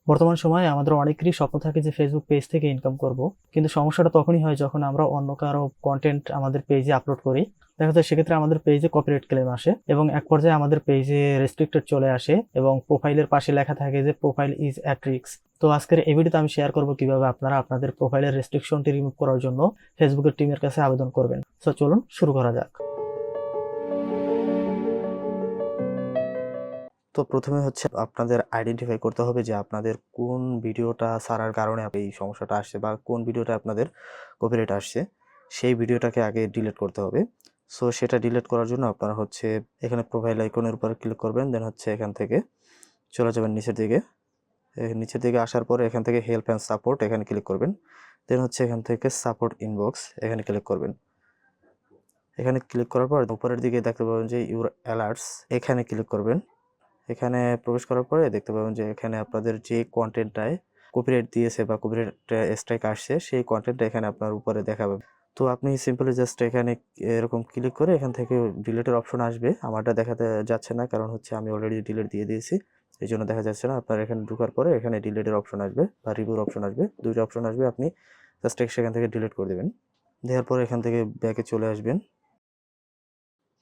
বর্তমান সময়ে আমাদের অনেকেরই স্বপ্ন থাকে যে ফেসবুক পেজ থেকে ইনকাম করব, কিন্তু সমস্যাটা তখনই হয় যখন আমরা অন্য কারো কন্টেন্ট আমাদের পেজে আপলোড করি। দেখা যায় সেক্ষেত্রে আমাদের পেজে কপিরাইট ক্লেম আসে এবং এক পর্যায়ে আমাদের পেজে রেস্ট্রিক্টেড চলে আসে এবং প্রোফাইলের পাশে লেখা থাকে যে প্রোফাইল ইজ অ্যাট রিস্ক। তো আজকের এই ভিডিওতে আমি শেয়ার করব কিভাবে আপনারা আপনাদের প্রোফাইলের রেস্ট্রিকশনটি রিমুভ করার জন্য ফেসবুকের টিমের কাছে আবেদন করবেন। সো চলুন শুরু করা যাক। তো প্রথমে হচ্ছে আপনাদের আইডেন্টিফাই করতে হবে যে আপনাদের কোন ভিডিওটা ছাড়ার কারণে এই সমস্যাটা আসছে বা কোন ভিডিওটা আপনাদের কপিরাইট আসছে, সেই ভিডিওটাকে আগে ডিলিট করতে হবে। সো সেটা ডিলিট করার জন্য আপনারা হচ্ছে এখানে প্রোফাইল আইকনের উপর ক্লিক করবেন, দেন হচ্ছে এখান থেকে চলে যাবেন নিচের দিকে। নিচের দিকে আসার পরে এখান থেকে হেল্প অ্যান্ড সাপোর্ট এখানে ক্লিক করবেন, দেন হচ্ছে এখান থেকে সাপোর্ট ইনবক্স এখানে ক্লিক করবেন। এখানে ক্লিক করার পর উপরের দিকে দেখতে পাবেন যে ইউর অ্যালার্টস, এখানে ক্লিক করবেন। এখানে প্রবেশ করার পরে দেখতে পাবেন যে এখানে আপনাদের যে কন্টেন্টটায় কপিরাইট দিয়েছে বা কপিরাইট স্ট্রাইক আসছে সেই কন্টেন্টটা এখানে আপনার উপরে দেখাবে। তো আপনি সিম্পলি জাস্ট এখানে এরকম ক্লিক করে এখান থেকে ডিলিটের অপশন আসবে। আমারটা দেখাতে যাচ্ছে না, কারণ হচ্ছে আমি অলরেডি ডিলিট দিয়ে দিয়েছি, এই জন্য দেখা যাচ্ছে না। আপনার এখানে ঢোকার পরে এখানে ডিলিটের অপশন আসবে বা রিভিউর অপশন আসবে, দুইটা অপশন আসবে। আপনি জাস্ট সেখান থেকে ডিলিট করে দেবেন। দেওয়ার পরে এখান থেকে ব্যাকে চলে আসবেন।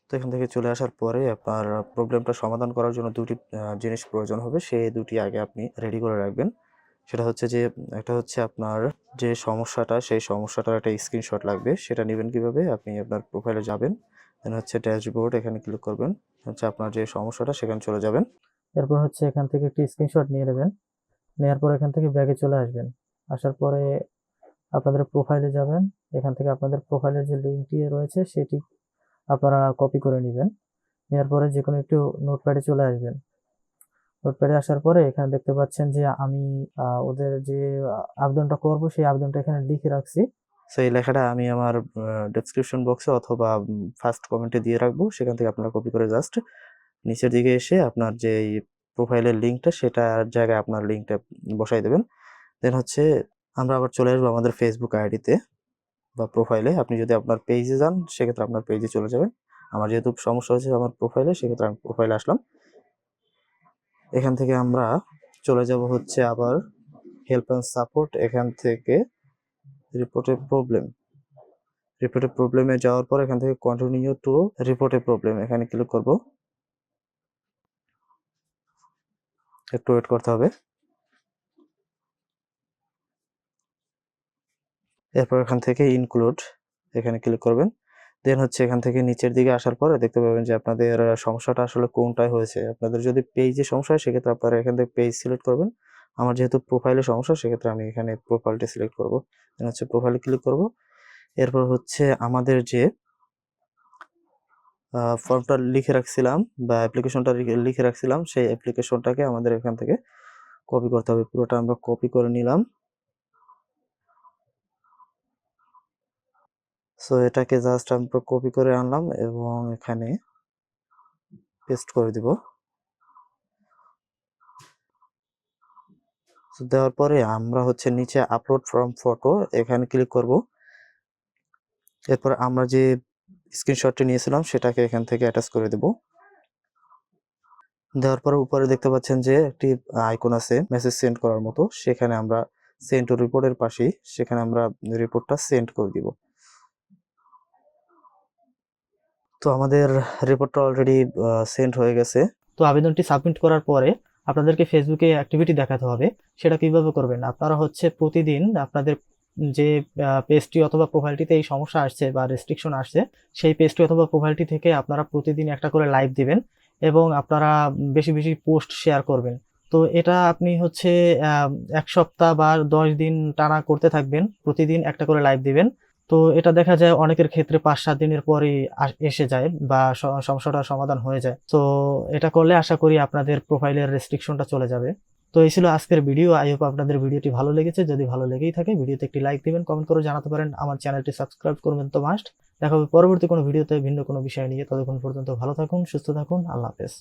তো এখান থেকে চলে আসার পরে আপনার প্রবলেমটা সমাধান করার জন্য দুটি জিনিস প্রয়োজন হবে, সেই দুটি আগে আপনি রেডি করে রাখবেন। সেটা হচ্ছে যে একটা হচ্ছে আপনার যে সমস্যাটা, সেই সমস্যাটার একটা স্ক্রিনশট লাগবে। সেটা নেবেন কিভাবে? আপনি আপনার প্রোফাইলে যাবেন, দেন হচ্ছে ড্যাশবোর্ড এখানে ক্লিক করবেন, হচ্ছে আপনার যে সমস্যাটা সেখানে চলে যাবেন। এরপর হচ্ছে এখান থেকে একটি স্ক্রিনশট নিয়ে নেবেন, নেওয়ার পর এখান থেকে ব্যাগে চলে আসবেন। আসার পরে আপনাদের প্রোফাইলে যাবেন, এখান থেকে আপনাদের প্রোফাইলের যে লিঙ্কটি রয়েছে সেটি আপনারা কপি করে নেবেন। নেওয়ার পরে যে কোনো একটু নোটপ্যাডে চলে আসবেন। নোটপ্যাডে আসার পরে এখানে দেখতে পাচ্ছেন যে আমি ওদের যে আবেদনটা করব সেই আবেদনটা এখানে লিখে রাখছি। সো এই লেখাটা আমি আমার ডেসক্রিপশন বক্সে অথবা ফার্স্ট কমেন্টে দিয়ে রাখবো, সেখান থেকে আপনারা কপি করে জাস্ট নিচের দিকে এসে আপনার যে প্রোফাইলের লিঙ্কটা সেটার জায়গায় আপনার লিঙ্কটা বসাই দেবেন। দেন হচ্ছে আমরা আবার চলে আসবো আমাদের ফেসবুক আইডিতে বা প্রোফাইলে। আপনি যদি আপনার পেজে যান সেক্ষেত্রে আপনার পেজে চলে যাবেন। আমার যেহেতু সমস্যা হয়েছে আমার প্রোফাইলে, সেক্ষেত্রে আমি প্রোফাইলে আসলাম। এখান থেকে আমরা চলে যাব হচ্ছে আবার হেল্প অ্যান্ড সাপোর্ট, এখান থেকে রিপোর্টে প্রবলেমে যাওয়ার পর এখান থেকে কন্টিনিউ টু রিপোর্টে প্রবলেম এখানে ক্লিক করব। একটু ওয়েট করতে হবে। এরপর এখান থেকে ইনক্লুড এখানে ক্লিক করবেন। দেন হচ্ছে এখান থেকে নিচের দিকে আসার পরে দেখতে পাবেন যে আপনাদের সমস্যাটা আসলে কোনটায় হয়েছে। আপনাদের যদি পেজে সমস্যা হয় সেক্ষেত্রে আপনারা এখান থেকে পেজ সিলেক্ট করবেন। আমার যেহেতু প্রোফাইলে সমস্যা সেক্ষেত্রে আমি এখানে প্রোফাইলটা সিলেক্ট করব। দেন হচ্ছে প্রোফাইলে ক্লিক করব। এরপর হচ্ছে আমাদের যে ফর্মটা লিখে রাখছিলাম বা অ্যাপ্লিকেশনটা লিখে রাখছিলাম সেই অ্যাপ্লিকেশনটাকে আমাদের এখান থেকে কপি করতে হবে। পুরোটা আমরা কপি করে নিলাম। সো এটাকে জাস্ট আমরা কপি করে আনলাম এবং এখানে পেস্ট করে দিব। দেওয়ার পরে আমরা হচ্ছে নিচে আপলোড ফ্রম ফটো এখানে ক্লিক করব। এরপর আমরা যে স্ক্রিনশটটি নিয়েছিলাম সেটাকে এখান থেকে অ্যাটাচ করে দেব। দেওয়ার পরে উপরে দেখতে পাচ্ছেন যে একটি আইকন আছে মেসেজ সেন্ড করার মতো, সেখানে আমরা সেন্ড টু রিপোর্টের পাশেই সেখানে আমরা রিপোর্টটা সেন্ড করে দিব। তো আমাদের রিপোর্টটা অলরেডি সেন্ড হয়ে গেছে। তো আবেদনটি সাবমিট করার পরে আপনাদেরকে ফেসবুকে অ্যাক্টিভিটি দেখাতে হবে। সেটা কিভাবে করবেন? আপনারা হচ্ছে প্রতিদিন আপনাদের যে পেজটি অথবা প্রোফাইলটিতে এই সমস্যা আসছে বা রেস্ট্রিকশন আসছে, সেই পেজটি অথবা প্রোফাইলটি থেকে আপনারা প্রতিদিন একটা করে লাইভ দিবেন এবং আপনারা বেশি বেশি পোস্ট শেয়ার করবেন। তো এটা আপনি হচ্ছে ১ সপ্তাহ বা ১০ দিন টানা করতে থাকবেন। প্রতিদিন একটা করে লাইভ দিবেন। তো এটা দেখা যায় অনেকের ক্ষেত্রে ৫-৭ দিনের পরেই এসে যায় বা সমস্যাটার সমাধান হয়ে যায়। তো এটা করলে আশা করি আপনাদের প্রোফাইলের রেস্ট্রিকশনটা চলে যাবে। তো এই ছিল আজকের ভিডিও। আই হোপ আপনাদের ভিডিওটি ভালো লেগেছে। যদি ভালো লেগেই থাকে ভিডিওতে একটি লাইক দিবেন, কমেন্ট করে জানাতে পারেন। আমার চ্যানেলটি সাবস্ক্রাইব করবেন তো মাস্ট। দেখা হবে পরবর্তী কোনো ভিডিওতে ভিন্ন কোনো বিষয় নিয়ে। ততক্ষণ পর্যন্ত ভালো থাকুন, সুস্থ থাকুন। আল্লাহ হাফেজ।